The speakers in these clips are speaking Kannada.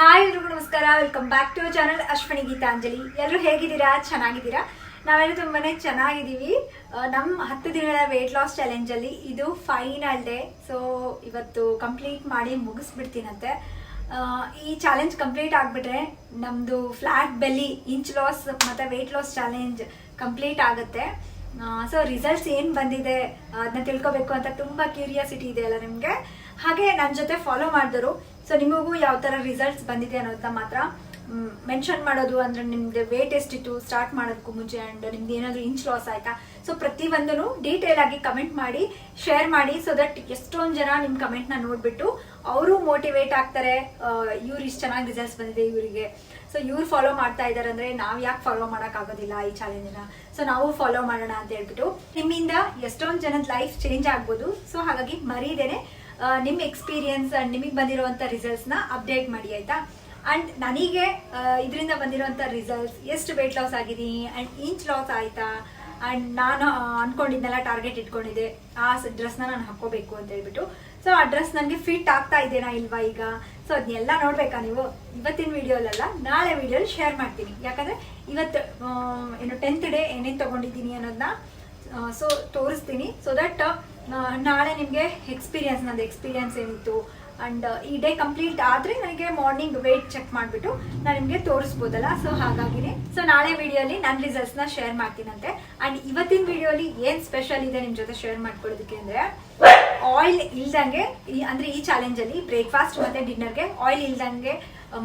ಹಾಯ್ ಎಲ್ರಿಗೂ ನಮಸ್ಕಾರ. Welcome back to channel Ashwini Geetanjali. ಎಲ್ಲರೂ ಹೇಗಿದ್ದೀರಾ? ಚೆನ್ನಾಗಿದ್ದೀರಾ? ನಾವೆಲ್ಲರೂ ತುಂಬಾನೇ ಚೆನ್ನಾಗಿದ್ದೀವಿ. ನಮ್ಮ 10 ದಿನಗಳ ವೆಯ್ಟ್ ಲಾಸ್ ಚಾಲೆಂಜಲ್ಲಿ ಇದು ಫೈನಲ್ ಡೇ. ಸೊ ಇವತ್ತು ಕಂಪ್ಲೀಟ್ ಮಾಡಿ ಮುಗಿಸ್ಬಿಡ್ತೀನಂತೆ. ಈ ಚಾಲೆಂಜ್ ಕಂಪ್ಲೀಟ್ ಆಗಿಬಿಟ್ರೆ ನಮ್ಮದು ಫ್ಲ್ಯಾಟ್ ಬೆಲ್ಲಿ, ಇಂಚ್ ಲಾಸ್ ಮತ್ತು ವೆಯ್ಟ್ ಲಾಸ್ ಚಾಲೆಂಜ್ ಕಂಪ್ಲೀಟ್ ಆಗುತ್ತೆ. ಸೊ ರಿಸಲ್ಟ್ಸ್ ಏನು ಬಂದಿದೆ ಅದನ್ನ ತಿಳ್ಕೊಬೇಕು ಅಂತ ತುಂಬ ಕ್ಯೂರಿಯಾಸಿಟಿ ಇದೆ ಅಲ್ಲ ನಿಮಗೆ. ಹಾಗೆ ನನ್ನ ಜೊತೆ ಫಾಲೋ ಮಾಡಿದ್ರು. ಸೊ ನಿಮಗೂ ಯಾವ ಥರ ರಿಸಲ್ಟ್ಸ್ ಬಂದಿದೆ ಅನ್ನೋದನ್ನ ಮಾತ್ರ ಮೆನ್ಷನ್ ಮಾಡೋದು. ಅಂದರೆ ನಿಮಗೆ ವೇಟ್ ಎಷ್ಟಿತ್ತು ಸ್ಟಾರ್ಟ್ ಮಾಡೋದಕ್ಕೂ ಮುಂಚೆ, ಆ್ಯಂಡ್ ನಿಮ್ದು ಏನಾದರೂ ಇಂಚ್ ಲಾಸ್ ಆಯಿತಾ, ಸೊ ಪ್ರತಿಯೊಂದನ್ನು ಡೀಟೇಲ್ ಆಗಿ ಕಮೆಂಟ್ ಮಾಡಿ ಶೇರ್ ಮಾಡಿ. ಸೊ ದಟ್ ಎಷ್ಟೊಂದು ಜನ ನಿಮ್ಮ ಕಮೆಂಟ್ನ ನೋಡಿಬಿಟ್ಟು ಅವರು ಮೋಟಿವೇಟ್ ಆಗ್ತಾರೆ. ಇವ್ರು ಇಷ್ಟು ಚೆನ್ನಾಗಿ ರಿಸಲ್ಟ್ಸ್ ಬಂದಿದೆ ಇವರಿಗೆ, ಸೊ ಇವ್ರು ಫಾಲೋ ಮಾಡ್ತಾ ಇದ್ದಾರೆ ಅಂದರೆ ನಾವು ಯಾಕೆ ಫಾಲೋ ಮಾಡೋಕ್ಕಾಗೋದಿಲ್ಲ ಈ ಚಾಲೆಂಜನ್ನ. ಸೊ ನಾವು ಫಾಲೋ ಮಾಡೋಣ ಅಂತ ಹೇಳ್ಬಿಟ್ಟು ನಿಮ್ಮಿಂದ ಎಷ್ಟೊಂದು ಜನದ ಲೈಫ್ ಚೇಂಜ್ ಆಗ್ಬೋದು. ಸೊ ಹಾಗಾಗಿ ಮರೀದೇನೆ ನಿಮ್ಮ ಎಕ್ಸ್ಪೀರಿಯನ್ಸ್ ಆ್ಯಂಡ್ ನಿಮಗೆ ಬಂದಿರುವಂಥ ರಿಸಲ್ಟ್ಸ್ನ ಅಪ್ಡೇಟ್ ಮಾಡಿ, ಆಯಿತಾ? ಆ್ಯಂಡ್ ನನಗೆ ಇದರಿಂದ ಬಂದಿರೋಂಥ ರಿಸಲ್ಟ್ಸ್, ಎಷ್ಟು ವೆಯ್ಟ್ ಲಾಸ್ ಆಗಿದ್ದೀನಿ ಆ್ಯಂಡ್ ಇಂಚ್ ಲಾಸ್ ಆಯಿತಾ, ಆ್ಯಂಡ್ ನಾನು ಅಂದ್ಕೊಂಡಿದ್ದೆಲ್ಲ ಟಾರ್ಗೆಟ್ ಇಟ್ಕೊಂಡಿದ್ದೆ ಆ ಡ್ರೆಸ್ನ ನಾನು ಹಾಕ್ಕೋಬೇಕು ಅಂತ ಹೇಳ್ಬಿಟ್ಟು. ಸೊ ಆ ಡ್ರೆಸ್ ನನಗೆ ಫಿಟ್ ಆಗ್ತಾ ಇದೆನಾ ಇಲ್ವಾ ಈಗ, ಸೊ ಅದನ್ನೆಲ್ಲ ನೋಡಬೇಕಾ ನೀವು? ಇವತ್ತಿನ ವಿಡಿಯೋಲಲ್ಲ, ನಾಳೆ ವಿಡಿಯೋಲಿ ಶೇರ್ ಮಾಡ್ತೀನಿ. ಯಾಕಂದರೆ ಇವತ್ತು ಏನು 10th ಡೇ ಏನೇನು ತೊಗೊಂಡಿದ್ದೀನಿ ಅನ್ನೋದನ್ನ ಸೊ ತೋರಿಸ್ತೀನಿ. ಸೊ ದಟ್ ನಾಳೆ ನಿಮಗೆ ನಂದು ಎಕ್ಸ್ಪೀರಿಯನ್ಸ್ ಏನಿತ್ತು ಆ್ಯಂಡ್ ಈ ಡೇ ಕಂಪ್ಲೀಟ್ ಆದರೆ ನನಗೆ ಮಾರ್ನಿಂಗ್ ವೆಯ್ಟ್ ಚೆಕ್ ಮಾಡಿಬಿಟ್ಟು ನಾನು ನಿಮಗೆ ತೋರಿಸ್ಬೋದಲ್ಲ. ಸೊ ಹಾಗಾಗಿನೇ ಸೊ ನಾಳೆ ವಿಡಿಯೋಲಿ ನನ್ನ ರಿಸಲ್ಟ್ಸ್ನ ಶೇರ್ ಮಾಡ್ತೀನಂತೆ. ಆ್ಯಂಡ್ ಇವತ್ತಿನ ವಿಡಿಯೋಲಿ ಏನು ಸ್ಪೆಷಲ್ ಇದೆ ನಿಮ್ಮ ಜೊತೆ ಶೇರ್ ಮಾಡ್ಕೊಳ್ಳೋದಕ್ಕೆ ಅಂದರೆ, ಆಯಿಲ್ ಇಲ್ದಂಗೆ ಅಂದರೆ ಈ ಚಾಲೆಂಜಲ್ಲಿ ಬ್ರೇಕ್ಫಾಸ್ಟ್ ಮತ್ತು ಡಿನ್ನರ್ಗೆ ಆಯಿಲ್ ಇಲ್ದಂಗೆ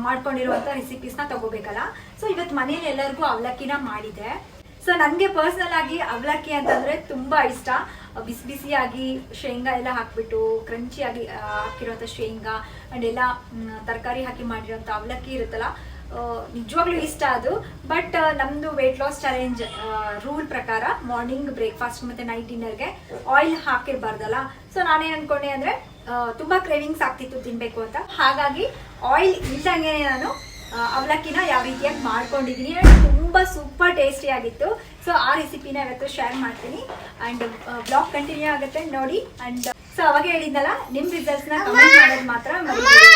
ಮಾಡ್ಕೊಂಡಿರುವಂಥ ರೆಸಿಪೀಸ್ನ ತಗೋಬೇಕಲ್ಲ. ಸೊ ಇವತ್ತು ಮನೇಲಿ ಎಲ್ಲರಿಗೂ ಅವಲಕ್ಕಿನ ಮಾಡಿದೆ. ಸೊ ನನಗೆ ಪರ್ಸ್ನಲ್ ಆಗಿ ಅವಲಕ್ಕಿ ಅಂತಂದರೆ ತುಂಬ ಇಷ್ಟ. ಬಿಸಿ ಬಿಸಿಯಾಗಿ ಶೇಂಗಾ ಎಲ್ಲ ಹಾಕಿಬಿಟ್ಟು ಕ್ರಂಚಿಯಾಗಿ ಹಾಕಿರೋಂಥ ಶೇಂಗಾ ಆ್ಯಂಡ್ ಎಲ್ಲ ತರಕಾರಿ ಹಾಕಿ ಮಾಡಿರೋಂಥ ಅವಲಕ್ಕಿ ಇರುತ್ತಲ್ಲ, ನಿಜವಾಗ್ಲೂ ಇಷ್ಟ ಅದು. ಬಟ್ ನಮ್ಮದು ವೆಯ್ಟ್ ಲಾಸ್ ಚಾಲೆಂಜ್ ರೂಲ್ ಪ್ರಕಾರ ಮಾರ್ನಿಂಗ್ ಬ್ರೇಕ್ಫಾಸ್ಟ್ ಮತ್ತು ನೈಟ್ ಡಿನ್ನರ್ಗೆ ಆಯಿಲ್ ಹಾಕಿರಬಾರ್ದಲ್ಲ. ಸೊ ನಾನೇನು ಅಂದ್ಕೊಂಡೆ ಅಂದರೆ ತುಂಬ ಕ್ರೇವಿಂಗ್ಸ್ ಆಗ್ತಿತ್ತು ತಿನ್ನಬೇಕು ಅಂತ. ಹಾಗಾಗಿ ಆಯಿಲ್ ಇಲ್ದಂಗೆ ನಾನು ಅವಲಕ್ಕಿನ ಯಾವ ರೀತಿಯಾಗಿ ಮಾಡ್ಕೊಂಡಿದ್ದೀನಿ. ತುಂಬ ಸೂಪರ್ ಟೇಸ್ಟಿ ಆಗಿತ್ತು. ಸೊ ಆ ರೆಸಿಪಿನ ಇವತ್ತು ಶೇರ್ ಮಾಡ್ತೀನಿ ಆ್ಯಂಡ್ ಬ್ಲಾಗ್ ಕಂಟಿನ್ಯೂ ಆಗುತ್ತೆ ನೋಡಿ. ಆ್ಯಂಡ್ ಸೊ ಅವಾಗ ಹೇಳಿದ್ನಲ್ಲ, ನಿಮ್ಮ ರಿಸಲ್ಟ್ಸ್ನ ಕಮೆಂಟ್ ಮಾಡೋದು ಮಾತ್ರ ಮರಿಬೇಡಿ.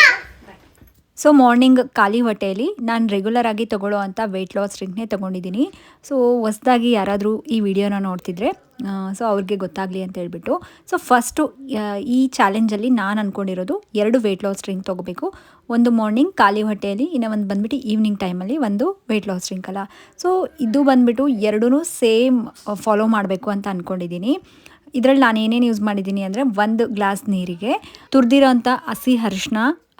ಸೊ ಮಾರ್ನಿಂಗ್ ಖಾಲಿ ಹೊಟ್ಟೆಯಲ್ಲಿ ನಾನು ರೆಗ್ಯುಲರ್ ಆಗಿ ತೊಗೊಳ್ಳೋ ಅಂಥ ವೆಯ್ಟ್ ಲಾಸ್ ಡ್ರಿಂಕ್ನೇ ತೊಗೊಂಡಿದ್ದೀನಿ. ಸೊ ಹೊಸದಾಗಿ ಯಾರಾದರೂ ಈ ವಿಡಿಯೋನ ನೋಡ್ತಿದ್ರೆ ಸೊ ಅವ್ರಿಗೆ ಗೊತ್ತಾಗಲಿ ಅಂತ ಹೇಳ್ಬಿಟ್ಟು, ಸೊ ಫಸ್ಟು ಈ ಚಾಲೆಂಜಲ್ಲಿ ನಾನು ಅಂದ್ಕೊಂಡಿರೋದು 2 ವೆಯ್ಟ್ ಲಾಸ್ ಡ್ರಿಂಕ್ ತೊಗೋಬೇಕು. ಒಂದು ಮಾರ್ನಿಂಗ್ ಖಾಲಿ ಹೊಟ್ಟೆಯಲ್ಲಿ, ಇನ್ನೂ ಒಂದು ಬಂದುಬಿಟ್ಟು ಈವ್ನಿಂಗ್ ಟೈಮಲ್ಲಿ ಒಂದು ವೆಯ್ಟ್ ಲಾಸ್ ಡ್ರಿಂಕ್ ಅಲ್ಲ. ಸೊ ಇದು ಬಂದುಬಿಟ್ಟು ಎರಡೂ ಸೇಮ್ ಫಾಲೋ ಮಾಡಬೇಕು ಅಂತ ಅಂದ್ಕೊಂಡಿದ್ದೀನಿ. ಇದರಲ್ಲಿ ನಾನು ಏನೇನು ಯೂಸ್ ಮಾಡಿದ್ದೀನಿ ಅಂದರೆ, 1 ಗ್ಲಾಸ್ ನೀರಿಗೆ ತುರಿದಿರೋ ಅಂಥ ಹಸಿ ಅರಿಶಿನ,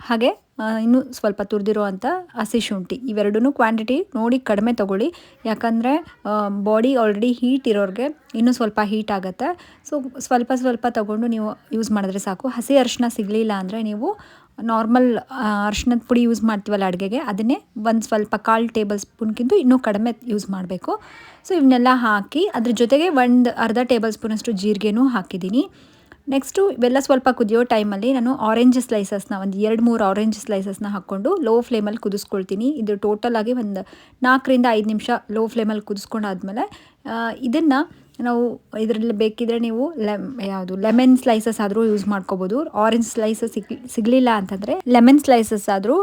ಹಾಗೆ ಇನ್ನೂ ಸ್ವಲ್ಪ ತುರಿದಿರೋ ಅಂಥ ಹಸಿ ಶುಂಠಿ, ಇವೆರಡೂ ಕ್ವಾಂಟಿಟಿ ನೋಡಿ ಕಡಿಮೆ ತೊಗೊಳ್ಳಿ. ಯಾಕಂದರೆ ಬಾಡಿ ಆಲ್ರೆಡಿ ಹೀಟ್ ಇರೋರಿಗೆ ಇನ್ನೂ ಸ್ವಲ್ಪ ಹೀಟ್ ಆಗುತ್ತೆ. ಸೊ ಸ್ವಲ್ಪ ತೊಗೊಂಡು ನೀವು ಯೂಸ್ ಮಾಡಿದ್ರೆ ಸಾಕು. ಹಸಿ ಅರಿಶಿನ ಸಿಗಲಿಲ್ಲ ಅಂದರೆ ನೀವು ನಾರ್ಮಲ್ ಅರಿಶಿನದ ಪುಡಿ ಯೂಸ್ ಮಾಡ್ತೀವಲ್ಲ ಅಡುಗೆಗೆ, ಅದನ್ನೇ ಒಂದು ಸ್ವಲ್ಪ 1/4 ಟೇಬಲ್ ಸ್ಪೂನ್ಗಿಂತ ಇನ್ನೂ ಕಡಿಮೆ ಯೂಸ್ ಮಾಡಬೇಕು. ಸೊ ಇವನ್ನೆಲ್ಲ ಹಾಕಿ ಅದ್ರ ಜೊತೆಗೆ ಒಂದು ಅರ್ಧ ಟೇಬಲ್ ಸ್ಪೂನಷ್ಟು ಜೀರಿಗೆನೂ ಹಾಕಿದ್ದೀನಿ. ನೆಕ್ಸ್ಟು ಇವೆಲ್ಲ ಸ್ವಲ್ಪ ಕುದಿಯೋ ಟೈಮಲ್ಲಿ ನಾನು ಆರೆಂಜ್ ಸ್ಲೈಸಸ್ನ ಒಂದು 2-3 ಆರೆಂಜ್ ಸ್ಲೈಸಸ್ನ ಹಾಕ್ಕೊಂಡು ಲೋ ಫ್ಲೇಮಲ್ಲಿ ಕುದಿಸ್ಕೊಳ್ತೀನಿ. ಇದು ಟೋಟಲಾಗಿ ಒಂದು 4-5 ನಿಮಿಷ ಲೋ ಫ್ಲೇಮಲ್ಲಿ ಕುದಿಸ್ಕೊಂಡಾದ್ಮೇಲೆ ಇದನ್ನು ನಾವು ಇದರಲ್ಲಿ ಬೇಕಿದ್ರೆ ನೀವು ಲೆಮನ್ ಸ್ಲೈಸಸ್ ಆದರೂ ಯೂಸ್ ಮಾಡ್ಕೋಬೋದು. ಆರೆಂಜ್ ಸ್ಲೈಸಸ್ ಸಿಗಲಿಲ್ಲ ಅಂತಂದರೆ ಲೆಮನ್ ಸ್ಲೈಸಸ್ ಆದರೂ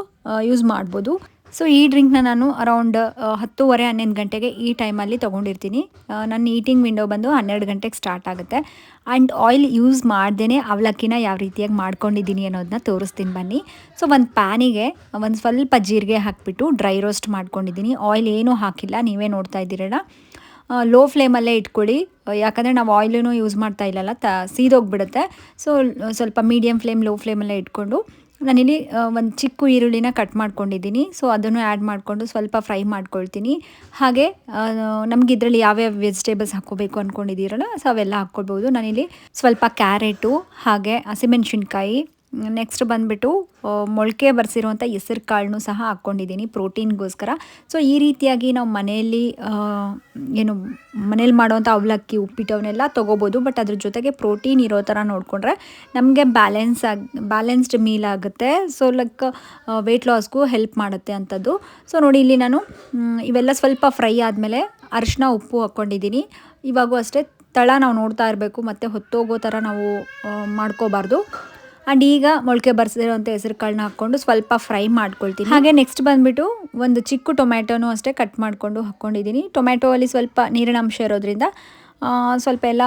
ಯೂಸ್ ಮಾಡ್ಬೋದು. ಸೊ ಈ ಡ್ರಿಂಕ್ನ ನಾನು ಅರೌಂಡ್ 10:30-11 ಗಂಟೆಗೆ ಈ ಟೈಮಲ್ಲಿ ತೊಗೊಂಡಿರ್ತೀನಿ. ನನ್ನ ಈಟಿಂಗ್ ವಿಂಡೋ ಬಂದು 12 ಗಂಟೆಗೆ ಸ್ಟಾರ್ಟ್ ಆಗುತ್ತೆ. ಆ್ಯಂಡ್ ಆಯಿಲ್ ಯೂಸ್ ಮಾಡ್ದೇ ಅವಲಕ್ಕಿನ ಯಾವ ರೀತಿಯಾಗಿ ಮಾಡ್ಕೊಂಡಿದ್ದೀನಿ ಅನ್ನೋದನ್ನ ತೋರಿಸ್ತೀನಿ ಬನ್ನಿ. ಸೊ ಒಂದು ಪ್ಯಾನಿಗೆ ಒಂದು ಸ್ವಲ್ಪ ಜೀರಿಗೆ ಹಾಕಿಬಿಟ್ಟು ಡ್ರೈ ರೋಸ್ಟ್ ಮಾಡ್ಕೊಂಡಿದ್ದೀನಿ. ಆಯಿಲ್ ಏನೂ ಹಾಕಿಲ್ಲ, ನೀವೇ ನೋಡ್ತಾ ಇದ್ದೀರಲ್ಲ. ಲೋ ಫ್ಲೇಮಲ್ಲೇ ಇಟ್ಕೊಳ್ಳಿ, ಯಾಕಂದರೆ ನಾವು ಆಯಿಲೂ ಯೂಸ್ ಮಾಡ್ತಾ ಇಲ್ಲಲ್ಲ, ಸೀದೋಗ್ಬಿಡುತ್ತೆ. ಸೊ ಸ್ವಲ್ಪ ಮೀಡಿಯಮ್ ಫ್ಲೇಮ್, ಲೋ ಫ್ಲೇಮಲ್ಲೇ ಇಟ್ಕೊಂಡು ನಾನಿಲ್ಲಿ ಒಂದು ಚಿಕ್ಕ ಈರುಳ್ಳಿನ ಕಟ್ ಮಾಡ್ಕೊಂಡಿದ್ದೀನಿ. ಸೊ ಅದನ್ನು ಆ್ಯಡ್ ಮಾಡಿಕೊಂಡು ಸ್ವಲ್ಪ ಫ್ರೈ ಮಾಡ್ಕೊಳ್ತೀನಿ. ಹಾಗೆ ನಮ್ಗೆ ಇದರಲ್ಲಿ ಯಾವ್ಯಾವ ವೆಜಿಟೇಬಲ್ಸ್ ಹಾಕ್ಕೋಬೇಕು ಅಂದ್ಕೊಂಡಿದ್ದೀರಲ್ಲ, ಸೊ ಅವೆಲ್ಲ ಹಾಕ್ಕೊಳ್ಬೋದು. ನಾನಿಲ್ಲಿ ಸ್ವಲ್ಪ ಕ್ಯಾರೆಟು, ಹಾಗೆ ಹಸಿಮೆಣ್ಸಿನ್ಕಾಯಿ, ನೆಕ್ಸ್ಟ್ ಬಂದುಬಿಟ್ಟು ಮೊಳಕೆ ಬರೆಸಿರುವಂಥ ಹೆಸರು ಕಾಳನ್ನು ಸಹ ಹಾಕ್ಕೊಂಡಿದ್ದೀನಿ ಪ್ರೋಟೀನ್ಗೋಸ್ಕರ. ಸೊ ಈ ರೀತಿಯಾಗಿ ನಾವು ಮನೆಯಲ್ಲಿ ಮನೇಲಿ ಮಾಡೋವಂಥ ಅವಲಕ್ಕಿ, ಉಪ್ಪಿಟ್ಟು ಅವನ್ನೆಲ್ಲ ತೊಗೋಬೋದು. ಬಟ್ ಅದ್ರ ಜೊತೆಗೆ ಪ್ರೋಟೀನ್ ಇರೋ ಥರ ನೋಡಿಕೊಂಡ್ರೆ ನಮಗೆ ಬ್ಯಾಲೆನ್ಸ್ಡ್ ಮೀಲ್ ಆಗುತ್ತೆ. ಸೊ ಲೈಕ್ ವೆಯ್ಟ್ ಲಾಸ್ಗೂ ಹೆಲ್ಪ್ ಮಾಡುತ್ತೆ ಅಂಥದ್ದು. ಸೊ ನೋಡಿ, ಇಲ್ಲಿ ನಾನು ಇವೆಲ್ಲ ಸ್ವಲ್ಪ ಫ್ರೈ ಆದಮೇಲೆ ಅರಿಶಿನ, ಉಪ್ಪು ಹಾಕ್ಕೊಂಡಿದ್ದೀನಿ. ಇವಾಗೂ ಅಷ್ಟೇ ತಳ ನಾವು ನೋಡ್ತಾ ಇರಬೇಕು, ಮತ್ತು ಹೊತ್ತೋಗೋ ಥರ ನಾವು ಮಾಡ್ಕೋಬಾರ್ದು. ಆ್ಯಂಡ್ ಈಗ ಮೊಳಕೆ ಬರ್ಸಿರೋಂಥ ಹೆಸರು ಕಾಳನ್ನ ಹಾಕ್ಕೊಂಡು ಸ್ವಲ್ಪ ಫ್ರೈ ಮಾಡ್ಕೊಳ್ತೀನಿ. ಹಾಗೆ ನೆಕ್ಸ್ಟ್ ಬಂದುಬಿಟ್ಟು ಒಂದು ಚಿಕ್ಕ ಟೊಮ್ಯಾಟೋನು ಅಷ್ಟೇ ಕಟ್ ಮಾಡಿಕೊಂಡು ಹಾಕ್ಕೊಂಡಿದ್ದೀನಿ. ಟೊಮ್ಯಾಟೊ ಅಲ್ಲಿ ಸ್ವಲ್ಪ ನೀರಿನ ಅಂಶ ಇರೋದ್ರಿಂದ ಸ್ವಲ್ಪ ಎಲ್ಲ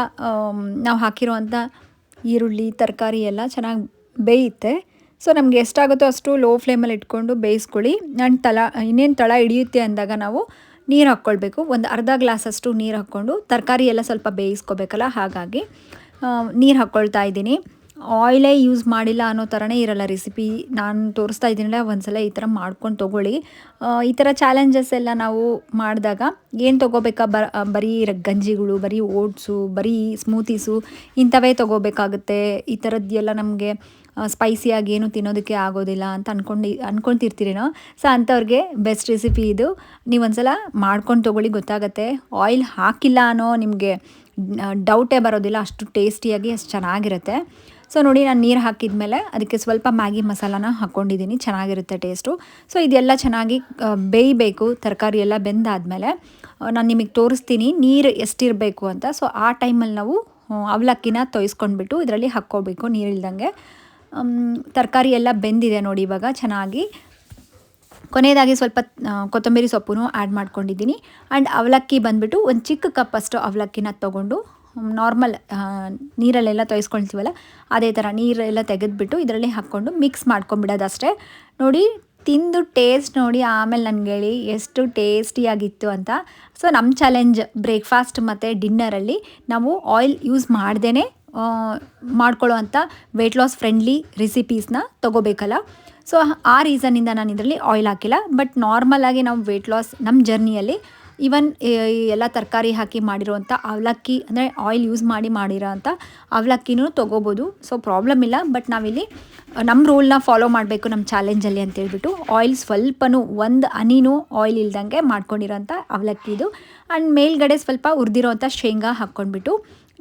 ನಾವು ಹಾಕಿರುವಂಥ ಈರುಳ್ಳಿ ತರಕಾರಿ ಎಲ್ಲ ಚೆನ್ನಾಗಿ ಬೇಯುತ್ತೆ. ಸೊ ನಮಗೆ ಎಷ್ಟಾಗುತ್ತೋ ಅಷ್ಟು ಲೋ ಫ್ಲೇಮಲ್ಲಿ ಇಟ್ಕೊಂಡು ಬೇಯಿಸ್ಕೊಳ್ಳಿ. ಆ್ಯಂಡ್ ಇನ್ನೇನು ತಳ ಹಿಡಿಯುತ್ತೆ ಅಂದಾಗ ನಾವು ನೀರು ಹಾಕ್ಕೊಳ್ಬೇಕು. ಒಂದು ಅರ್ಧ ಗ್ಲಾಸಷ್ಟು ನೀರು ಹಾಕ್ಕೊಂಡು ತರಕಾರಿ ಎಲ್ಲ ಸ್ವಲ್ಪ ಬೇಯಿಸ್ಕೋಬೇಕಲ್ಲ, ಹಾಗಾಗಿ ನೀರು ಹಾಕ್ಕೊಳ್ತಾ ಇದ್ದೀನಿ. ಆಯಿಲೇ ಯೂಸ್ ಮಾಡಿಲ್ಲ ಅನ್ನೋ ಥರನೇ ಇರಲ್ಲ ರೆಸಿಪಿ. ನಾನು ತೋರಿಸ್ತಾ ಇದ್ದೀನಲ್ಲ, ಒಂದ್ಸಲ ಈ ಥರ ಮಾಡ್ಕೊಂಡು ತೊಗೊಳ್ಳಿ. ಈ ಥರ ಚಾಲೆಂಜಸ್ ಎಲ್ಲ ನಾವು ಮಾಡಿದಾಗ ಏನು ತೊಗೋಬೇಕಾ, ಬರೀ ಗಂಜಿಗಳು, ಬರೀ ಓಟ್ಸು, ಬರೀ ಸ್ಮೂತೀಸು ಇಂಥವೇ ತೊಗೋಬೇಕಾಗುತ್ತೆ. ಈ ಥರದ್ದೆಲ್ಲ ನಮಗೆ ಸ್ಪೈಸಿಯಾಗಿ ಏನು ತಿನ್ನೋದಕ್ಕೆ ಆಗೋದಿಲ್ಲ ಅಂತ ಅಂದ್ಕೊತಿರ್ತೀರೇನೋ. ಸೊ ಅಂಥವ್ರಿಗೆ ಬೆಸ್ಟ್ ರೆಸಿಪಿ ಇದು. ನೀವು ಒಂದ್ಸಲ ಮಾಡ್ಕೊಂಡು ತೊಗೊಳ್ಳಿ, ಗೊತ್ತಾಗುತ್ತೆ. ಆಯಿಲ್ ಹಾಕಿಲ್ಲ ಅನ್ನೋ ನಿಮಗೆ ಡೌಟೇ ಬರೋದಿಲ್ಲ, ಅಷ್ಟು ಟೇಸ್ಟಿಯಾಗಿ ಅಷ್ಟು ಚೆನ್ನಾಗಿರುತ್ತೆ. ಸೊ ನೋಡಿ, ನಾನು ನೀರು ಹಾಕಿದ್ಮೇಲೆ ಅದಕ್ಕೆ ಸ್ವಲ್ಪ ಮ್ಯಾಗಿ ಮಸಾಲಾನ ಹಾಕ್ಕೊಂಡಿದ್ದೀನಿ, ಚೆನ್ನಾಗಿರುತ್ತೆ ಟೇಸ್ಟು. ಸೊ ಇದೆಲ್ಲ ಚೆನ್ನಾಗಿ ಬೇಯಬೇಕು. ತರಕಾರಿ ಎಲ್ಲ ಬೆಂದಾದಮೇಲೆ ನಾನು ನಿಮಗೆ ತೋರಿಸ್ತೀನಿ ನೀರು ಎಷ್ಟಿರಬೇಕು ಅಂತ. ಸೊ ಆ ಟೈಮಲ್ಲಿ ನಾವು ಅವಲಕ್ಕಿನ ತೊಯ್ಸ್ಕೊಂಡ್ಬಿಟ್ಟು ಇದರಲ್ಲಿ ಹಾಕ್ಕೋಬೇಕು ನೀರಿಲ್ದಂಗೆ. ತರಕಾರಿ ಎಲ್ಲ ಬೆಂದಿದೆ ನೋಡಿ ಇವಾಗ ಚೆನ್ನಾಗಿ. ಕೊನೆಯದಾಗಿ ಸ್ವಲ್ಪ ಕೊತ್ತಂಬರಿ ಸೊಪ್ಪು ಆ್ಯಡ್ ಮಾಡ್ಕೊಂಡಿದ್ದೀನಿ. ಆ್ಯಂಡ್ ಅವಲಕ್ಕಿ ಬಂದುಬಿಟ್ಟು ಒಂದು ಚಿಕ್ಕ ಕಪ್ಪಷ್ಟು ಅವಲಕ್ಕಿನ ತೊಗೊಂಡು ನಾರ್ಮಲ್ ನೀರಲ್ಲೆಲ್ಲ ತೊಯ್ಸ್ಕೊಳ್ತೀವಲ್ಲ ಅದೇ ಥರ ನೀರೆಲ್ಲ ತೆಗೆದುಬಿಟ್ಟು ಇದರಲ್ಲಿ ಹಾಕ್ಕೊಂಡು ಮಿಕ್ಸ್ ಮಾಡ್ಕೊಂಬಿಡೋದು ಅಷ್ಟೇ. ನೋಡಿ, ತಿಂದು ಟೇಸ್ಟ್ ನೋಡಿ ಆಮೇಲೆ ನನಗೆ ಹೇಳಿ ಎಷ್ಟು ಟೇಸ್ಟಿಯಾಗಿತ್ತು ಅಂತ. ಸೊ ನಮ್ಮ ಚಾಲೆಂಜ್ ಬ್ರೇಕ್ಫಾಸ್ಟ್ ಮತ್ತು ಡಿನ್ನರಲ್ಲಿ ನಾವು ಆಯಿಲ್ ಯೂಸ್ ಮಾಡ್ದೇ ಮಾಡ್ಕೊಳ್ಳೋ ಅಂಥ ವೆಯ್ಟ್ ಲಾಸ್ ಫ್ರೆಂಡ್ಲಿ ರೆಸಿಪೀಸ್ನ ತೊಗೋಬೇಕಲ್ಲ. ಸೊ ಆ ರೀಸನ್ನಿಂದ ನಾನು ಇದರಲ್ಲಿ ಆಯಿಲ್ ಹಾಕಿಲ್ಲ. ಬಟ್ ನಾರ್ಮಲಾಗಿ ನಾವು ವೆಯ್ಟ್ ಲಾಸ್ ನಮ್ಮ ಜರ್ನಿಯಲ್ಲಿ ಈವನ್ ಎಲ್ಲ ತರಕಾರಿ ಹಾಕಿ ಮಾಡಿರೋವಂಥ ಅವಲಕ್ಕಿ, ಅಂದರೆ ಆಯಿಲ್ ಯೂಸ್ ಮಾಡಿರೋ ಅಂಥ ಅವಲಕ್ಕಿನೂ ತೊಗೋಬೋದು. ಸೊ ಪ್ರಾಬ್ಲಮ್ ಇಲ್ಲ. ಬಟ್ ನಾವಿಲ್ಲಿ ನಮ್ಮ ರೂಲ್ನ ಫಾಲೋ ಮಾಡಬೇಕು ನಮ್ಮ ಚಾಲೆಂಜಲ್ಲಿ ಅಂತೇಳ್ಬಿಟ್ಟು ಆಯಿಲ್ ಸ್ವಲ್ಪನೂ ಒಂದು ಹನಿನೂ ಆಯಿಲ್ ಇಲ್ದಂಗೆ ಮಾಡ್ಕೊಂಡಿರೋಂಥ ಅವಲಕ್ಕಿ ಇದು. ಆ್ಯಂಡ್ ಮೇಲ್ಗಡೆ ಸ್ವಲ್ಪ ಹುರಿದಿರೋವಂಥ ಶೇಂಗಾ ಹಾಕ್ಕೊಂಡ್ಬಿಟ್ಟು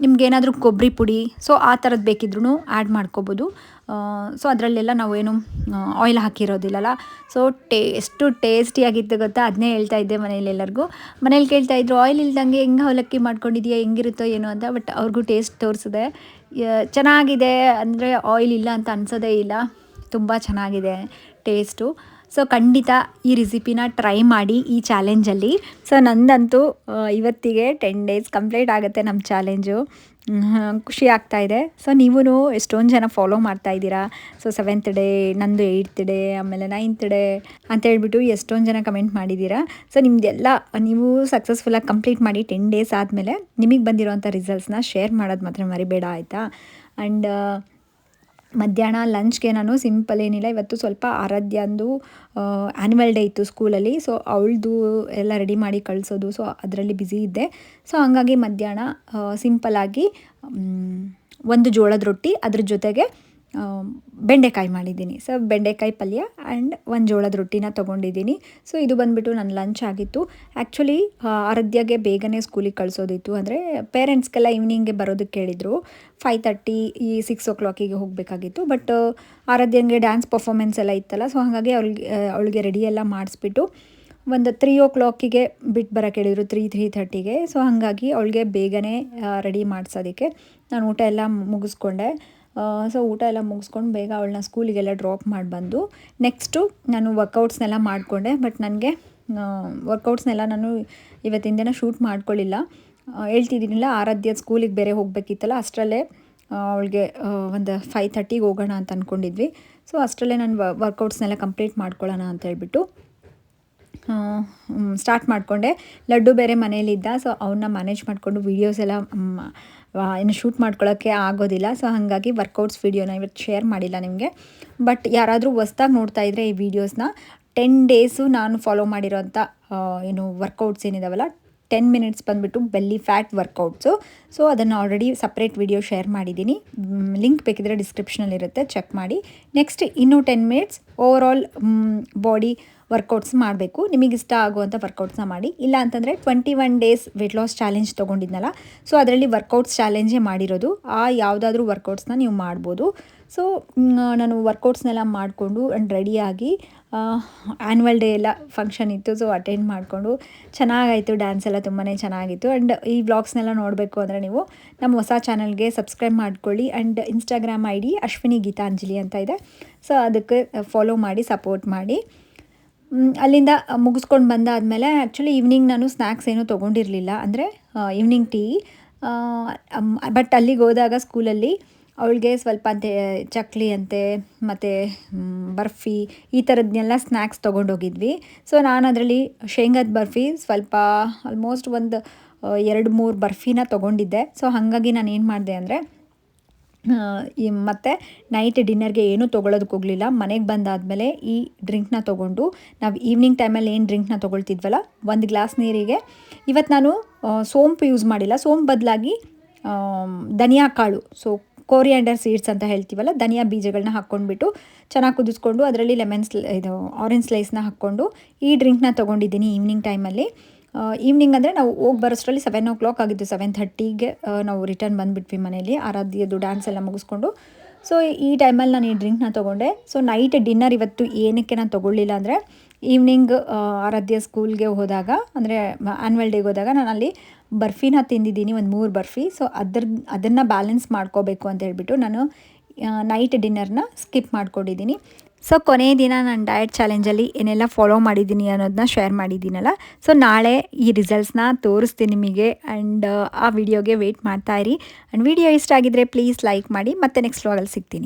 ನಿಮ್ಗೇನಾದರೂ ಕೊಬ್ಬರಿ ಪುಡಿ ಸೊ ಆ ಥರದ್ದು ಬೇಕಿದ್ರೂ ಆ್ಯಡ್ ಮಾಡ್ಕೋಬೋದು. ಸೊ ಅದರಲ್ಲೆಲ್ಲ ನಾವೇನು ಆಯಿಲ್ ಹಾಕಿರೋದಿಲ್ಲಲ್ಲ. ಸೊ ಎಷ್ಟು ಟೇಸ್ಟಿಯಾಗಿತ್ತು ಗೊತ್ತಾ, ಅದನ್ನೇ ಹೇಳ್ತಾ ಇದ್ದೆ ಮನೇಲಿ ಎಲ್ಲರಿಗೂ. ಮನೇಲಿ ಕೇಳ್ತಾಯಿದ್ರು ಆಯಿಲ್ ಇಲ್ದಂಗೆ ಹೆಂಗೆ ಅವಲಕ್ಕಿ ಮಾಡ್ಕೊಂಡಿದೆಯಾ, ಹೆಂಗಿರುತ್ತೋ ಏನೋ ಅಂತ. ಬಟ್ ಅವ್ರಿಗೂ ಟೇಸ್ಟ್ ತೋರಿಸಿದೆ, ಚೆನ್ನಾಗಿದೆ. ಅಂದರೆ ಆಯಿಲ್ ಇಲ್ಲ ಅಂತ ಅನ್ಸೋದೇ ಇಲ್ಲ, ತುಂಬ ಚೆನ್ನಾಗಿದೆ ಟೇಸ್ಟು. ಸೊ ಖಂಡಿತ ಈ ರೆಸಿಪಿನ ಟ್ರೈ ಮಾಡಿ ಈ ಚಾಲೆಂಜಲ್ಲಿ. ಸೊ ನಂದಂತೂ ಇವತ್ತಿಗೆ 10 ಡೇಸ್ ಕಂಪ್ಲೀಟ್ ಆಗುತ್ತೆ ನಮ್ಮ ಚಾಲೆಂಜು. ಖುಷಿ ಆಗ್ತಾಯಿದೆ. ಸೊ ನೀವೂ ಎಷ್ಟೊಂದು ಜನ ಫಾಲೋ ಮಾಡ್ತಾಯಿದ್ದೀರಾ. ಸೊ 7th ಡೇ, ನಂದು 8th ಡೇ, ಆಮೇಲೆ 9th ಡೇ ಅಂತೇಳ್ಬಿಟ್ಟು ಎಷ್ಟೊಂದು ಜನ ಕಮೆಂಟ್ ಮಾಡಿದ್ದೀರಾ. ಸೊ ನಿಮ್ಮದೆಲ್ಲ ನೀವು ಸಕ್ಸಸ್ಫುಲ್ಲಾಗಿ ಕಂಪ್ಲೀಟ್ ಮಾಡಿ 10 ಡೇಸ್ ಆದಮೇಲೆ ನಿಮಗೆ ಬಂದಿರೋಂಥ ರಿಸಲ್ಟ್ಸ್ನ ಶೇರ್ ಮಾಡೋದು ಮಾತ್ರ ಮರಿಬೇಡ, ಆಯಿತಾ. ಆ್ಯಂಡ್ ಮಧ್ಯಾಹ್ನ ಲಂಚ್ಗೆ ನಾನು ಸಿಂಪಲ್ ಏನಿಲ್ಲ, ಇವತ್ತು ಸ್ವಲ್ಪ ಆರಾಧ್ಯಾಂದು ಆ್ಯನ್ಯುವಲ್ ಡೇ ಇತ್ತು ಸ್ಕೂಲಲ್ಲಿ. ಸೊ ಅವಳದು ಎಲ್ಲ ರೆಡಿ ಮಾಡಿ ಕಳಿಸೋದು, ಸೊ ಅದರಲ್ಲಿ ಬ್ಯುಸಿ ಇದ್ದೆ. ಸೊ ಹಂಗಾಗಿ ಮಧ್ಯಾಹ್ನ ಸಿಂಪಲ್ಲಾಗಿ ಒಂದು ಜೋಳದ ರೊಟ್ಟಿ, ಅದ್ರ ಜೊತೆಗೆ ಬೆಂಡೆಕಾಯಿ ಮಾಡಿದ್ದೀನಿ. ಸೊ ಬೆಂಡೆಕಾಯಿ ಪಲ್ಯ ಆ್ಯಂಡ್ ಒಂದು ಜೋಳದ ರೊಟ್ಟಿನ ತೊಗೊಂಡಿದ್ದೀನಿ. ಸೊ ಇದು ಬಂದುಬಿಟ್ಟು ನನ್ನ ಲಂಚ್ ಆಗಿತ್ತು. ಆ್ಯಕ್ಚುಲಿ ಆರಾಧ್ಯಗೆ ಬೇಗನೆ ಸ್ಕೂಲಿಗೆ ಕಳಿಸೋದಿತ್ತು. ಅಂದರೆ ಪೇರೆಂಟ್ಸ್ಗೆಲ್ಲ ಈವ್ನಿಂಗ್ಗೆ ಬರೋದಕ್ಕೆ ಹೇಳಿದರು. 5:30 6 o'clock ಹೋಗಬೇಕಾಗಿತ್ತು. ಬಟ್ ಆರಾಧ್ಯಂಗೆ ಡ್ಯಾನ್ಸ್ ಪರ್ಫಾಮೆನ್ಸ್ ಎಲ್ಲ ಇತ್ತಲ್ಲ. ಸೊ ಹಾಗಾಗಿ ಅವಳಿಗೆ ರೆಡಿ ಎಲ್ಲ ಮಾಡಿಸ್ಬಿಟ್ಟು ಒಂದು 3 o'clock ಬಿಟ್ಟು ಬರೋಕ್ಕೆ ಹೇಳಿದರು, 3:30. ಸೊ ಹಾಗಾಗಿ ಅವಳಿಗೆ ಬೇಗನೆ ರೆಡಿ ಮಾಡಿಸೋದಕ್ಕೆ ನಾನು ಊಟ ಎಲ್ಲ ಮುಗಿಸ್ಕೊಂಡೆ. ಸೊ ಊಟ ಎಲ್ಲ ಮುಗಿಸ್ಕೊಂಡು ಬೇಗ ಅವಳನ್ನ ಸ್ಕೂಲಿಗೆಲ್ಲ ಡ್ರಾಪ್ ಮಾಡಿ ಬಂದು ನೆಕ್ಸ್ಟು ನಾನು ವರ್ಕೌಟ್ಸ್ನೆಲ್ಲ ಮಾಡಿಕೊಂಡೆ. ಬಟ್ ನನಗೆ ವರ್ಕೌಟ್ಸ್ನೆಲ್ಲ ನಾನು ಇವತ್ತಿನ ದಿನ ಶೂಟ್ ಮಾಡ್ಕೊಳ್ಳಿಲ್ಲ. ಹೇಳ್ತಿದ್ದೀನಿಲ್ಲ, ಆರಾಧ್ಯ ಸ್ಕೂಲಿಗೆ ಬೇರೆ ಹೋಗಬೇಕಿತ್ತಲ್ಲ, ಅಷ್ಟರಲ್ಲೇ ಅವಳಿಗೆ ಒಂದು 5:30 ಹೋಗೋಣ ಅಂತ ಅಂದ್ಕೊಂಡಿದ್ವಿ. ಸೊ ಅಷ್ಟರಲ್ಲೇ ನಾನು ವರ್ಕೌಟ್ಸ್ನೆಲ್ಲ ಕಂಪ್ಲೀಟ್ ಮಾಡ್ಕೊಳ್ಳೋಣ ಅಂತ ಹೇಳ್ಬಿಟ್ಟು ಸ್ಟಾರ್ಟ್ ಮಾಡಿಕೊಂಡೆ. ಲಡ್ಡು ಬೇರೆ ಮನೇಲಿದ್ದ. ಸೊ ಅವನ್ನ ಮ್ಯಾನೇಜ್ ಮಾಡಿಕೊಂಡು ವೀಡಿಯೋಸ್ ಎಲ್ಲ ಇನ್ನು ಶೂಟ್ ಮಾಡ್ಕೊಳ್ಳೋಕ್ಕೆ ಆಗೋದಿಲ್ಲ. ಸೊ ಹಾಗಾಗಿ ವರ್ಕೌಟ್ಸ್ ವೀಡಿಯೋನ ಇವತ್ತು ಶೇರ್ ಮಾಡಿಲ್ಲ ನಿಮಗೆ. ಬಟ್ ಯಾರಾದರೂ ಹೊಸ್ದಾಗಿ ನೋಡ್ತಾ ಇದ್ದರೆ ಈ ವಿಡಿಯೋಸ್ನ 10 ಡೇಸು ನಾನು ಫಾಲೋ ಮಾಡಿರೋಂಥ ಏನು ವರ್ಕೌಟ್ಸ್ ಏನಿದಾವಲ್ಲ, 10 ಮಿನಿಟ್ಸ್ ಬಂದುಬಿಟ್ಟು ಬೆಲ್ಲಿ ಫ್ಯಾಟ್ ವರ್ಕೌಟ್ಸು. ಸೊ ಅದನ್ನು ಆಲ್ರೆಡಿ ಸಪ್ರೇಟ್ ವಿಡಿಯೋ ಶೇರ್ ಮಾಡಿದ್ದೀನಿ. ಲಿಂಕ್ ಬೇಕಿದ್ರೆ ಡಿಸ್ಕ್ರಿಪ್ಷನಲ್ಲಿರುತ್ತೆ, ಚೆಕ್ ಮಾಡಿ. ನೆಕ್ಸ್ಟ್ ಇನ್ನೂ 10 ಮಿನಿಟ್ಸ್ ಓವರಾಲ್ ಬಾಡಿ ವರ್ಕೌಟ್ಸ್ ಮಾಡಬೇಕು. ನಿಮಗಿಷ್ಟ ಆಗುವಂಥ ವರ್ಕೌಟ್ಸ್ನ ಮಾಡಿ. ಇಲ್ಲ ಅಂತಂದರೆ 21 ಡೇಸ್ ವೆಯ್ಟ್ ಲಾಸ್ ಚಾಲೆಂಜ್ ತೊಗೊಂಡಿದ್ನಲ್ಲ, ಸೊ ಅದರಲ್ಲಿ ವರ್ಕೌಟ್ಸ್ ಚಾಲೆಂಜೇ ಮಾಡಿರೋದು. ಯಾವುದಾದ್ರೂ ವರ್ಕೌಟ್ಸ್ನ ನೀವು ಮಾಡ್ಬೋದು. ಸೊ ನಾನು ವರ್ಕೌಟ್ಸ್ನೆಲ್ಲ ಮಾಡಿಕೊಂಡು ಆ್ಯಂಡ್ ರೆಡಿಯಾಗಿ ಆ್ಯನ್ವಲ್ ಡೇ ಎಲ್ಲ ಫಂಕ್ಷನ್ ಇತ್ತು. ಸೊ ಅಟೆಂಡ್ ಮಾಡಿಕೊಂಡು ಚೆನ್ನಾಗಾಯಿತು, ಡ್ಯಾನ್ಸ್ ಎಲ್ಲ ತುಂಬಾ ಚೆನ್ನಾಗಿತ್ತು. ಆ್ಯಂಡ್ ಈ ವ್ಲಾಗ್ಸ್ನೆಲ್ಲ ನೋಡಬೇಕು ಅಂದರೆ ನೀವು ನಮ್ಮ ಹೊಸ ಚಾನಲ್ಗೆ ಸಬ್ಸ್ಕ್ರೈಬ್ ಮಾಡ್ಕೊಳ್ಳಿ. And Instagram ID Ashwini Geetanjali ಅಂತ ಇದೆ. ಸೊ ಅದಕ್ಕೆ ಫಾಲೋ ಮಾಡಿ, ಸಪೋರ್ಟ್ ಮಾಡಿ. ಅಲ್ಲಿಂದ ಮುಗಿಸ್ಕೊಂಡು ಬಂದಾದಮೇಲೆ ಆ್ಯಕ್ಚುಲಿ ಈವ್ನಿಂಗ್ ನಾನು ಸ್ನ್ಯಾಕ್ಸ್ ಏನೂ ತೊಗೊಂಡಿರಲಿಲ್ಲ, ಅಂದರೆ ಈವ್ನಿಂಗ್ ಟೀ. ಬಟ್ ಅಲ್ಲಿಗೆ ಹೋದಾಗ ಸ್ಕೂಲಲ್ಲಿ ಅವಳಿಗೆ ಸ್ವಲ್ಪ ಅಂತೆ ಚಕ್ಲಿ ಅಂತೆ ಮತ್ತು ಬರ್ಫಿ ಈ ಥರದ್ದನ್ನೆಲ್ಲ ಸ್ನ್ಯಾಕ್ಸ್ ತೊಗೊಂಡೋಗಿದ್ವಿ. ಸೊ ನಾನು ಅದರಲ್ಲಿ ಶೇಂಗಾದ ಬರ್ಫಿ ಸ್ವಲ್ಪ ಆಲ್ಮೋಸ್ಟ್ ಒಂದು 2-3 ಬರ್ಫಿನ ತೊಗೊಂಡಿದ್ದೆ. ಸೊ ಹಾಗಾಗಿ ನಾನು ಏನು ಮಾಡಿದೆ ಅಂದರೆ ಮತ್ತು ನೈಟ್ ಡಿನ್ನರ್ಗೆ ಏನೂ ತೊಗೊಳೋದಕ್ಕೆ ಹೋಗಲಿಲ್ಲ. ಮನೆಗೆ ಬಂದಾದಮೇಲೆ ಈ ಡ್ರಿಂಕ್ನ ತೊಗೊಂಡು, ನಾವು ಈವ್ನಿಂಗ್ ಟೈಮಲ್ಲಿ ಏನು ಡ್ರಿಂಕ್ನ ತೊಗೊಳ್ತಿದ್ವಲ್ಲ, 1 ಗ್ಲಾಸ್ ನೀರಿಗೆ ಇವತ್ತು ನಾನು ಸೋಂಪು ಯೂಸ್ ಮಾಡಿಲ್ಲ. ಸೋಂಪು ಬದಲಾಗಿ ಧನಿಯಾ ಕಾಳು, ಸೊ ಕೋರಿಯಾಂಡರ್ ಸೀಡ್ಸ್ ಅಂತ ಹೇಳ್ತೀವಲ್ಲ, ಧನಿಯಾ ಬೀಜಗಳನ್ನ ಹಾಕ್ಕೊಂಡ್ಬಿಟ್ಟು ಚೆನ್ನಾಗಿ ಕುದಿಸ್ಕೊಂಡು ಅದರಲ್ಲಿ ಇದು ಆರೆಂಜ್ ಸ್ಲೈಸ್ನ ಹಾಕ್ಕೊಂಡು ಈ ಡ್ರಿಂಕ್ನ ತೊಗೊಂಡಿದ್ದೀನಿ ಈವ್ನಿಂಗ್ ಟೈಮಲ್ಲಿ. ಈವ್ನಿಂಗ್ ಅಂದರೆ ನಾವು ಹೋಗಿ ಬರೋಷ್ಟರಲ್ಲಿ 7 o'clock ಆಗಿದ್ದು. 7:30ಗೆ ನಾವು ರಿಟರ್ನ್ ಬಂದುಬಿಟ್ವಿ ಮನೇಲಿ, ಆರಾಧ್ಯದು ಡ್ಯಾನ್ಸ್ ಎಲ್ಲ ಮುಗಿಸ್ಕೊಂಡು. ಸೊ ಈ ಟೈಮಲ್ಲಿ ನಾನು ಈ ಡ್ರಿಂಕ್ನ ತೊಗೊಂಡೆ. ಸೊ ನೈಟ್ ಡಿನ್ನರ್ ಇವತ್ತು ಏನಕ್ಕೆ ನಾನು ತೊಗೊಳ್ಳಿಲ್ಲ ಅಂದರೆ, ಈವ್ನಿಂಗ್ ಆರಾಧ್ಯ ಸ್ಕೂಲ್ಗೆ ಹೋದಾಗ, ಅಂದರೆ ಆ್ಯನ್ವಲ್ ಡೇಗೆ ಹೋದಾಗ ನಾನು ಅಲ್ಲಿ ಬರ್ಫಿನ ತಿಂದಿದ್ದೀನಿ, ಒಂದು 3 ಬರ್ಫಿ. ಸೊ ಅದನ್ನು ಬ್ಯಾಲೆನ್ಸ್ ಮಾಡ್ಕೋಬೇಕು ಅಂತ ಹೇಳ್ಬಿಟ್ಟು ನಾನು ನೈಟ್ ಡಿನ್ನರ್ನ ಸ್ಕಿಪ್ ಮಾಡ್ಕೊಂಡಿದ್ದೀನಿ. ಸೊ ಕೊನೆಯ ದಿನ ನಾನು ಡಯಟ್ ಚಾಲೆಂಜಲ್ಲಿ ಏನೆಲ್ಲ ಫಾಲೋ ಮಾಡಿದ್ದೀನಿ ಅನ್ನೋದನ್ನ ಶೇರ್ ಮಾಡಿದ್ದೀನಲ್ಲ. ಸೊ ನಾಳೆ ಈ ರಿಸಲ್ಟ್ಸ್ನ ತೋರಿಸ್ತೀನಿ ನಿಮಗೆ. ಆ್ಯಂಡ್ ಆ ವಿಡಿಯೋಗೆ ವೆಯ್ಟ್ ಮಾಡ್ತಾಯಿರಿ. ಆ್ಯಂಡ್ ವಿಡಿಯೋ ಇಷ್ಟ ಆಗಿದ್ದರೆ ಪ್ಲೀಸ್ ಲೈಕ್ ಮಾಡಿ. ಮತ್ತೆ ನೆಕ್ಸ್ಟ್ ವ್ಲಾಗಲ್ಲಿ ಸಿಗ್ತೀನಿ.